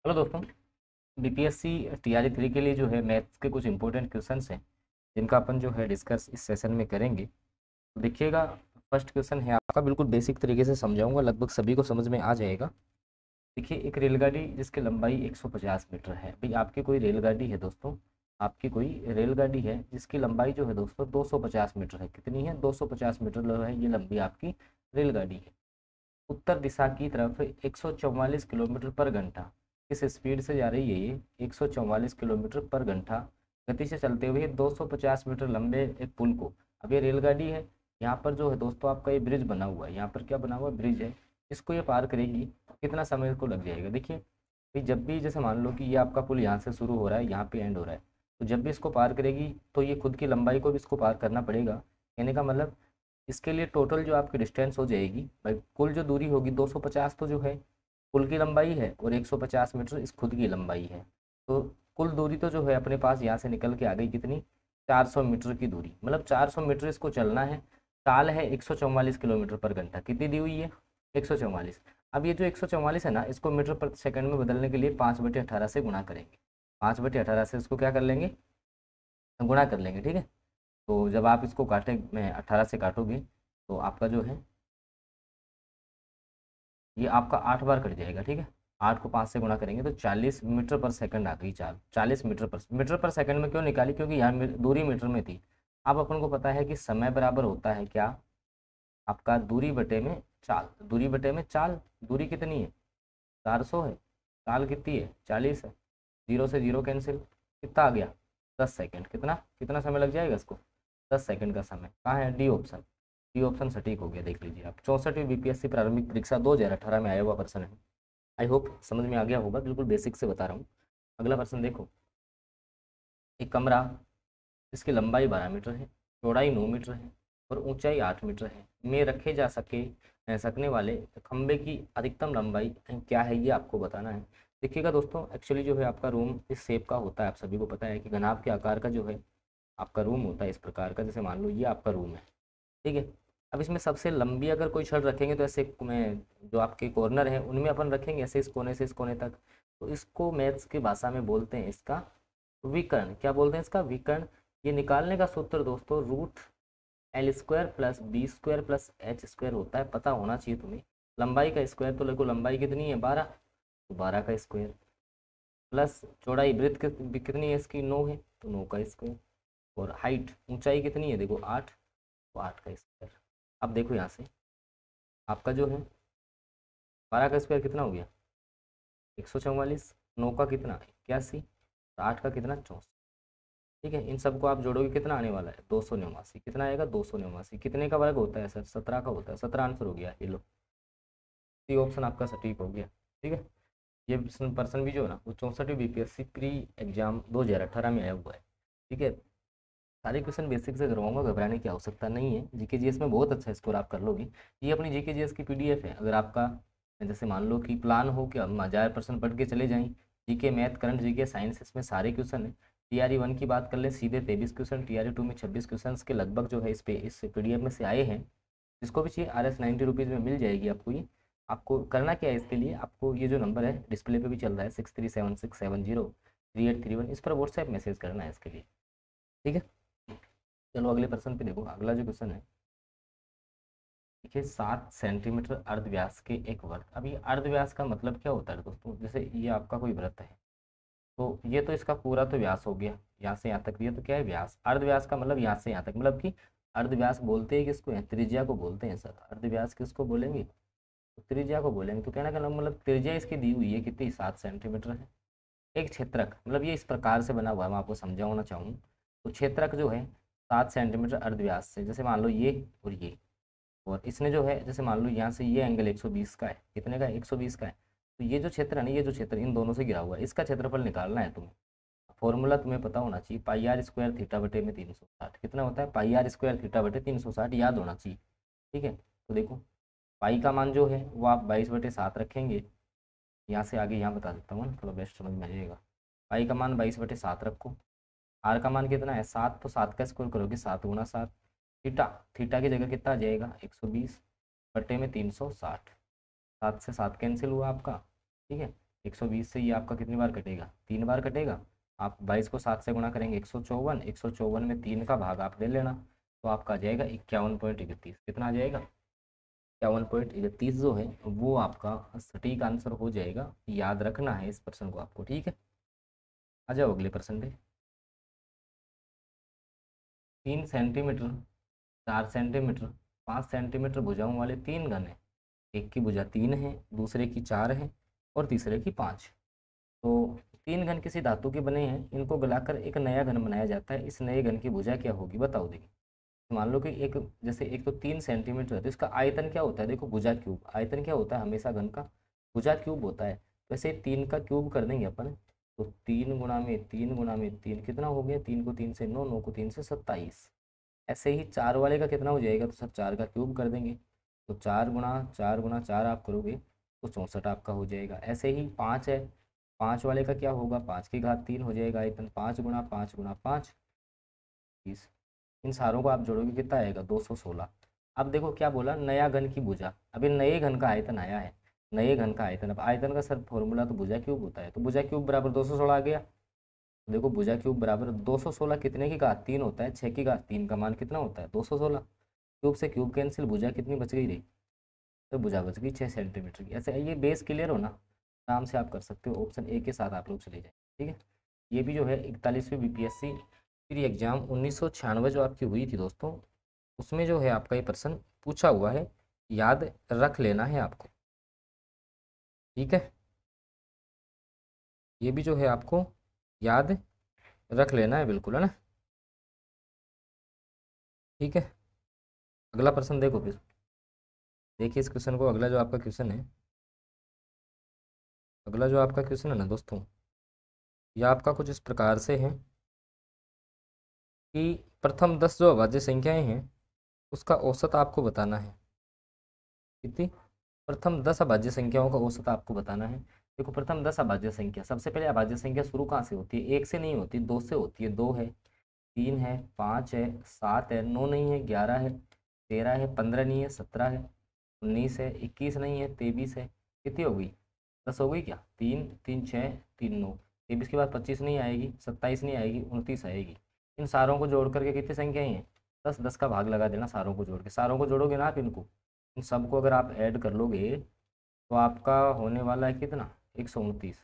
Hello दोस्तों। BPSC TRE 3 के लिए जो है मैथ्स के कुछ इंपॉर्टेंट क्वेश्चंस हैं जिनका अपन जो है डिस्कस इस सेशन में करेंगे। तो देखिएगा, फर्स्ट क्वेश्चन है आपका, बिल्कुल बेसिक तरीके से समझाऊंगा, लगभग सभी को समझ में आ जाएगा। देखिए, एक रेलगाड़ी जिसकी लंबाई 150 मीटर है। भाई आपकी कोई रेलगाड़ी है दोस्तों, आपकी कोई रेलगाड़ी है जिसकी लंबाई जो है दोस्तों 250 मीटर है। कितनी है? 250 मीटर जो है ये लंबी आपकी रेलगाड़ी है। उत्तर दिशा की तरफ 144 किलोमीटर पर घंटा किस स्पीड से जा रही है? ये 144 किलोमीटर पर घंटा गति से चलते हुए 250 मीटर लंबे एक पुल को, अब ये रेलगाड़ी है, यहाँ पर जो है दोस्तों आपका ये ब्रिज बना हुआ है, यहाँ पर क्या बना हुआ है? ब्रिज है। इसको ये पार करेगी, कितना समय इसको लग जाएगा? देखिए भाई, जब भी जैसे मान लो कि ये आपका पुल यहाँ से शुरू हो रहा है, यहाँ पे एंड हो रहा है, तो जब भी इसको पार करेगी तो ये खुद की लंबाई को भी इसको पार करना पड़ेगा। कहने का मतलब इसके लिए टोटल जो आपकी डिस्टेंस हो जाएगी भाई, कुल जो दूरी होगी 250 तो जो है पुल की लंबाई है, और 150 मीटर इस खुद की लंबाई है। तो कुल दूरी तो जो है अपने पास यहाँ से निकल के आ गई कितनी? 400 मीटर की दूरी, मतलब 400 मीटर इसको चलना है। चाल है 144 किलोमीटर पर घंटा, कितनी दी हुई है? 144। अब ये जो 144 है ना, इसको मीटर पर सेकंड में बदलने के लिए 5/18 से गुणा करेंगे। 5/18 से इसको क्या कर लेंगे? गुणा कर लेंगे, ठीक है। तो जब आप इसको काटे में 18 से काटोगे तो आपका जो है ये आपका 8 बार कट जाएगा, ठीक है। 8 को 5 से गुणा करेंगे तो 40 मीटर पर सेकंड आ गई चाल। 40 मीटर पर सेकंड में क्यों निकाली? क्योंकि यहाँ दूरी मीटर में थी। अब अपन को पता है कि समय बराबर होता है क्या? आपका दूरी बटे में चाल। दूरी बटे में चाल। दूरी कितनी है? 400 है। चाल कितनी है? 40 है। जीरो से जीरो कैंसिल, कितना आ गया? 10 सेकंड। कितना कितना समय लग जाएगा इसको? 10 सेकंड का समय। कहाँ है? D option. डी ऑप्शन सटीक हो गया, देख लीजिए आप। 64वीं बीपीएससी प्रारंभिक परीक्षा 2018 में आया हुआ पर्सन है। आई होप समझ में आ गया होगा, बिल्कुल बेसिक से बता रहा हूँ। अगला पर्सन देखो, एक कमरा इसकी लंबाई 12 मीटर है, चौड़ाई 9 मीटर है और ऊंचाई 8 मीटर है में रखे जा सकने वाले खंबे की अधिकतम लंबाई क्या है, ये आपको बताना है। देखिएगा दोस्तों, एक्चुअली जो है आपका रूम इस शेप का होता है। आप सभी को पता है कि घनाभ के आकार का जो है आपका रूम होता है इस प्रकार का। जैसे मान लो ये आपका रूम है, ठीक है। अब इसमें सबसे लंबी अगर कोई छड़ रखेंगे तो ऐसे में जो आपके कॉर्नर हैं उनमें अपन रखेंगे ऐसे, इस कोने से इस कोने तक। तो इसको मैथ्स की भाषा में बोलते हैं इसका विकर्ण। क्या बोलते हैं? इसका विकर्ण। ये निकालने का सूत्र दोस्तों √L² + B² + H² होता है, पता होना चाहिए तुम्हें। लंबाई का स्क्वायर तो देखो, लंबाई कितनी है? 12, तो 12 का स्क्वायर प्लस चौड़ाई वृत्त कितनी है इसकी? 9 है, तो 9 का स्क्वायर। और हाइट ऊंचाई कितनी है? देखो 8, तो 8 का स्क्वायर। अब देखो यहाँ से आपका जो है 12 का स्क्वायर कितना हो गया? 144। 9 का कितना? 81। 8 का कितना? 64। ठीक है, इन सबको आप जोड़ोगे कितना आने वाला है? 289। कितना आएगा? 289। कितने का वर्ग होता है सर? 17 का होता है। 17 आंसर हो गया, ये लो। सी ऑप्शन आपका सटीक हो गया, ठीक है। ये पर्सन भी जो है ना, वो 64वीं बीपीएससी प्री एग्जाम 2018 में आया हुआ है, ठीक है। सारे क्वेश्चन बेसिक से करवाऊंगा, घबराने की आवश्यकता नहीं है। जीके जीएस में बहुत अच्छा स्कोर आप कर लोगे। ये अपनी जीके जीएस की पीडीएफ है। अगर आपका जैसे मान लो कि प्लान हो कि हम 1000% पढ़ के चले जाएं, GK math current GK science इसमें सारे क्वेश्चन है। टीआरई 1 की बात कर ले, सीधे 23 क्वेश्चन, टीआरई 2 में 26 क्वेश्चन के लगभग जो है इस पीडीएफ में से आए हैं। जिसको भी चाहिए RS 90 रुपीज़ में मिल जाएगी आपको ये। आपको करना क्या है इसके लिए? आपको ये जो नंबर है डिस्प्ले पे भी चल रहा है 6376703831, इस पर व्हाट्सएप मैसेज करना है इसके लिए, ठीक है। चलो अगले प्रश्न पे देखो। अगला जो क्वेश्चन है, देखिए 7 सेंटीमीटर अर्धव्यास के एक वृत्त। अब ये अर्धव्यास का मतलब क्या होता है दोस्तों? जैसे ये आपका कोई वृत्त है, तो ये तो इसका पूरा तो व्यास हो गया, यहाँ से यहाँ तक। ये तो क्या है? व्यास। अर्धव्यास का मतलब यहाँ से यहाँ तक, मतलब कि अर्धव्यास बोलते हैं किसको? है त्रिज्या को बोलते हैं सर। अर्धव्यास किसको बोलेंगे? तो त्रिज्या को बोलेंगे। तो कहना का मतलब त्रिज्या इसकी दी हुई है कितनी? 7 सेंटीमीटर है। एक क्षेत्रक, मतलब ये इस प्रकार से बना हुआ है, मैं आपको समझाना चाहूँ तो क्षेत्रक जो है 7 सेंटीमीटर अर्धव्यास से, जैसे मान लो ये और ये, और इसने जो है जैसे मान लो यहाँ से ये एंगल 120 का है। कितने का है? 120 का है। तो ये जो क्षेत्र है ना, ये जो क्षेत्र इन दोनों से गिरा हुआ है, इसका क्षेत्रफल निकालना है तुम्हें। फॉर्मूला तुम्हें पता होना चाहिए, πr² थीटा बटे में 360। कितना होता है? πr² थीटा बटे 360, याद होना चाहिए, ठीक है। तो देखो पाई का मान जो है वो आप 22/7 रखेंगे। यहाँ से आगे यहाँ बता देता हूँ ना, थोड़ा बेस्ट समझ में आ जाएगा। पाई का मान 22/7 रखो। आर का मान कितना है? 7, तो 7 का स्क्वायर करोगे 7 × 7। थीटा, थीटा की जगह कितना आ जाएगा? 120 बटे में 360। 7 से 7 कैंसिल हुआ आपका, ठीक है। 120 से ये आपका कितनी बार कटेगा, 3 बार कटेगा। आप 22 को 7 से गुणा करेंगे 154, 154 में 3 का भाग आप ले लेना, तो आपका आ जाएगा 51.31। कितना आ जाएगा, 51.31 जो है वो आपका सटीक आंसर हो जाएगा। याद रखना है इस प्रश्न को आपको, ठीक है। आ जाओ अगले प्रश्न पे। 3 सेंटीमीटर, 4 सेंटीमीटर, 5 सेंटीमीटर भुजाओं वाले 3 घन हैं। एक की भुजा 3 है, दूसरे की 4 है और तीसरे की 5। तो 3 घन किसी धातु के बने हैं, इनको गलाकर एक नया घन बनाया जाता है। इस नए घन की भुजा क्या होगी बताओ। देखिए मान लो कि एक, जैसे एक तो 3 सेंटीमीटर है तो इसका आयतन क्या होता है, देखो भुजा क्यूब। आयतन क्या होता है हमेशा घन का, भुजा क्यूब होता है। वैसे 3 का क्यूब कर देंगे अपन, तो 3 गुणा में 3 गुणा में 3 कितना हो गया, 3 को 3 से 9, 9 को 3 से 27। ऐसे ही 4 वाले का कितना हो जाएगा, तो सर 4 का क्यूब कर देंगे, तो 4 गुणा 4 आप करोगे तो 64 आपका हो जाएगा। ऐसे ही 5 है, 5 वाले का क्या होगा, 5 की घात 3 हो जाएगा आयतन। 5 गुणा 5 गुणा 5 30। इन सारों को आप जोड़ोगे कितना आएगा, 216। अब देखो क्या बोला, नया घन की भुजा। अभी नए घन का आयतन आया है, नए घन का आयतन। अब आयतन का सर फॉर्मूला तो भुजा क्यूब होता है, तो भुजा क्यूब बराबर 216 आ गया। देखो भुजा क्यूब बराबर 216 कितने की घात 3 होता है, 6 की घात 3 का मान कितना होता है 216। क्यूब से क्यूब कैंसिल, भुजा कितनी बच गई रही, तो भुजा बच गई 6 सेंटीमीटर की। ऐसे ये बेस क्लियर हो ना, आराम से आप कर सकते हो। ऑप्शन ए के साथ आप लोग चले जाए, ठीक है। ये भी जो है 41वीं बीपीएससी प्री एग्जाम 1996 जो आपकी हुई थी दोस्तों, उसमें जो है आपका ये प्रश्न पूछा हुआ है, याद रख लेना है आपको, ठीक है। ये भी जो है आपको याद रख लेना है, बिल्कुल, है ना, ठीक है। अगला प्रश्न देखो फिर, देखिए इस क्वेश्चन को। अगला जो आपका क्वेश्चन है, अगला जो आपका क्वेश्चन है ना दोस्तों, यह आपका कुछ इस प्रकार से है कि प्रथम 10 जो अभाज्य संख्याएं हैं उसका औसत आपको बताना है। कितनी, प्रथम 10 अभाज्य संख्याओं का औसत आपको बताना है। देखो प्रथम 10 अभाज्य संख्या, सबसे पहले अभाज्य संख्या शुरू कहाँ से होती है, 1 से नहीं होती, 2 से होती है। 2 है, 3 है, 5 है, 7 है, 9 नहीं है, 11 है, 13 है, 15 नहीं है, 17 है, 19 है, 21 नहीं है, 23 है। कितनी हो गई, 10 हो गई क्या, 3 3 6 3 9। 23 के बाद 25 नहीं आएगी, 27 नहीं आएगी, 29 आएगी। इन सारों को जोड़ करके कितनी संख्याएं हैं, 10, 10 का भाग लगा देना सारों को जोड़ के। सारों को जोड़ोगे ना आप इनको, इन सबको अगर आप ऐड कर लोगे तो आपका होने वाला है कितना, 129।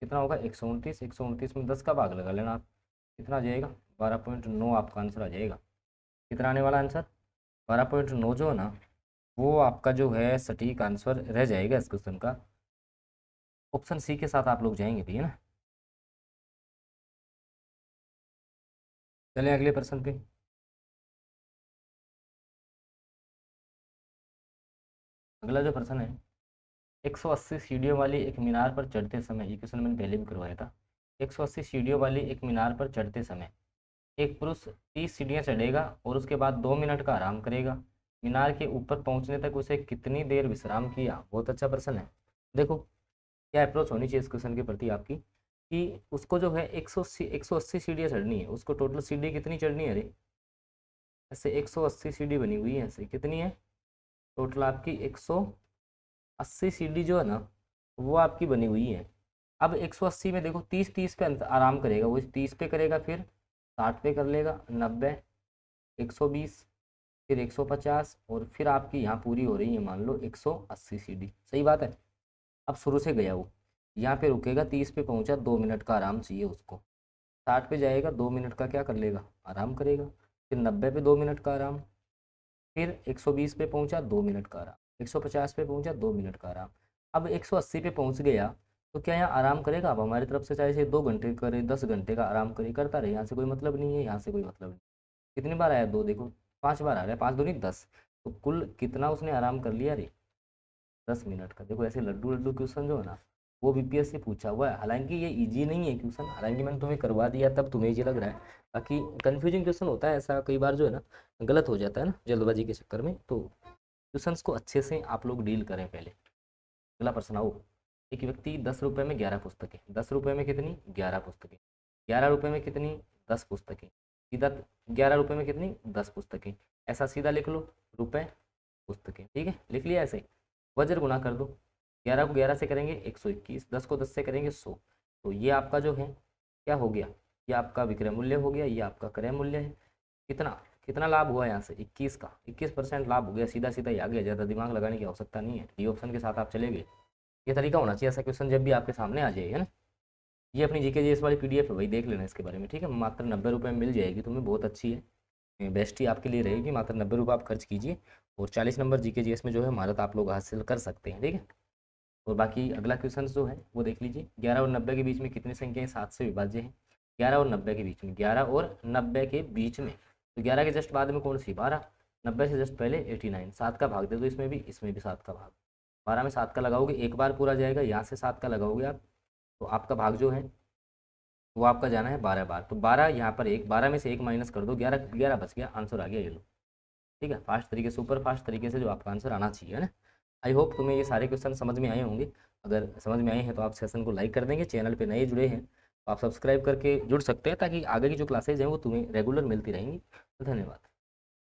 कितना होगा 129, 129 में 10 का भाग लगा लेना आप, कितना आ जाएगा 12.9 आपका आंसर आ जाएगा। कितना आने वाला आंसर 12.9 जो है ना, वो आपका जो है सटीक आंसर रह जाएगा इस क्वेश्चन का। ऑप्शन सी के साथ आप लोग जाएंगे भी, है ना। चलिए अगले प्रश्न पे। अगला जो प्रश्न है, 180 सीढ़ियों वाली एक मीनार पर चढ़ते समय, ये क्वेश्चन मैंने पहले भी करवाया था। 180 सीढ़ियों वाली एक मीनार पर चढ़ते समय एक पुरुष 30 सीढ़ियाँ चढ़ेगा और उसके बाद 2 मिनट का आराम करेगा। मीनार के ऊपर पहुंचने तक उसे कितनी देर विश्राम किया। बहुत अच्छा प्रश्न है। देखो क्या अप्रोच होनी चाहिए इस क्वेश्चन के प्रति आपकी, कि उसको जो है 180 सीढ़ियाँ चढ़नी है। उसको टोटल सीढ़ी कितनी चढ़नी है, अरे ऐसे 180 सीढ़ी बनी हुई है, ऐसे कितनी है टोटल आपकी 180 सीढ़ी जो है ना वो आपकी बनी हुई है। अब 180 में देखो 30 30 पे आराम करेगा, वो 30 पे करेगा, फिर 60 पे कर लेगा, 90, 120, फिर 150, और फिर आपकी यहाँ पूरी हो रही है मान लो 180 सीढ़ी। सही बात है। अब शुरू से गया वो, यहाँ पे रुकेगा, 30 पे पहुँचा, 2 मिनट का आराम चाहिए उसको। 60 पे जाएगा, 2 मिनट का क्या कर लेगा, आराम करेगा। फिर 90 पे 2 मिनट का आराम, फिर 120 पे पहुंचा, 2 मिनट का आराम। 150 पे पहुंचा, 2 मिनट का आराम। अब 180 पे पहुंच गया तो क्या यहाँ आराम करेगा, अब हमारी तरफ से चाहे से 2 घंटे करे, 10 घंटे का आराम करे, करता रहे, यहाँ से कोई मतलब नहीं है, यहाँ से कोई मतलब नहीं। कितनी बार आया, 2, देखो 5 बार आ रहा है, 5 दूनी 10, तो कुल कितना उसने आराम कर लिया रे, 10 मिनट का। देखो ऐसे लड्डू लड्डू क्वेश्चन जो है ना वो बीपीएस से पूछा हुआ है। हालांकि ये इजी नहीं है क्वेश्चन, हालांकि मैंने तुम्हें करवा दिया तब तुम्हें इजी लग रहा है, बाकी कंफ्यूजिंग क्वेश्चन होता है ऐसा कई बार जो है ना, गलत हो जाता है ना जल्दबाजी के चक्कर में। तो क्वेश्चंस को अच्छे से आप लोग डील करें पहले। अगला प्रश्न आओ। एक व्यक्ति 10 रुपये में 11 पुस्तकें, 10 रुपये में कितनी 11 पुस्तकें, 11 रुपये में कितनी 10 पुस्तकें, सीधा 11 रुपये में कितनी 10 पुस्तकें, ऐसा सीधा लिख लो, रुपए पुस्तकें, ठीक है लिख लिया ऐसे। वज्र गुणा कर दो, 11 को 11 से करेंगे 121, 10 को 10 से करेंगे 100। तो ये आपका जो है क्या हो गया, ये आपका विक्रय मूल्य हो गया, ये आपका क्रय मूल्य है। कितना कितना लाभ हुआ यहाँ से 21 का, 21% लाभ हो गया, सीधा सीधा ही आ गया, ज़्यादा दिमाग लगाने की आवश्यकता नहीं है, डी ऑप्शन के साथ आप चले गए। ये तरीका होना चाहिए ऐसा क्वेश्चन जब भी आपके सामने आ जाए, है ना। ये अपनी जीके जीएस वाली पीडीएफ है, वही देख लेना इसके बारे में, ठीक है। मात्र 90 रुपये में मिल जाएगी तुम्हें, बहुत अच्छी है, बेस्ट ही आपके लिए रहेगी। मात्र 90 रुपये आप खर्च कीजिए और 40 नंबर जीके जीएस में जो है महारत आप लोग हासिल कर सकते हैं, ठीक है। और बाकी अगला क्वेश्चन जो है वो देख लीजिए। 11 और 90 के बीच में कितनी संख्याएं 7 से विभाज्य है? 11 और 90 के बीच में, 11 और 90 के बीच में, तो 11 के जस्ट बाद में कौन सी 12, 90 से जस्ट पहले 89, 7 का भाग दे दो इसमें भी 7 का भाग, 12 में 7 का लगाओगे एक बार पूरा जाएगा, यहाँ से 7 का लगाओगे आप, तो आपका भाग जो है वो आपका जाना है 12 बार। तो 12 यहाँ पर 12 में से 1 माइनस कर दो, 11 11 बच गया, आंसर आ गया ये लो, ठीक है। फास्ट तरीके, सुपर फास्ट तरीके से जो आपका आंसर आना चाहिए, है ना। आई होप तुम्हें ये सारे क्वेश्चन समझ में आए होंगे। अगर समझ में आए हैं तो आप सेशन को लाइक कर देंगे, चैनल पे नए जुड़े हैं तो आप सब्सक्राइब करके जुड़ सकते हैं, ताकि आगे की जो क्लासेज हैं वो तुम्हें रेगुलर मिलती रहेंगी। धन्यवाद।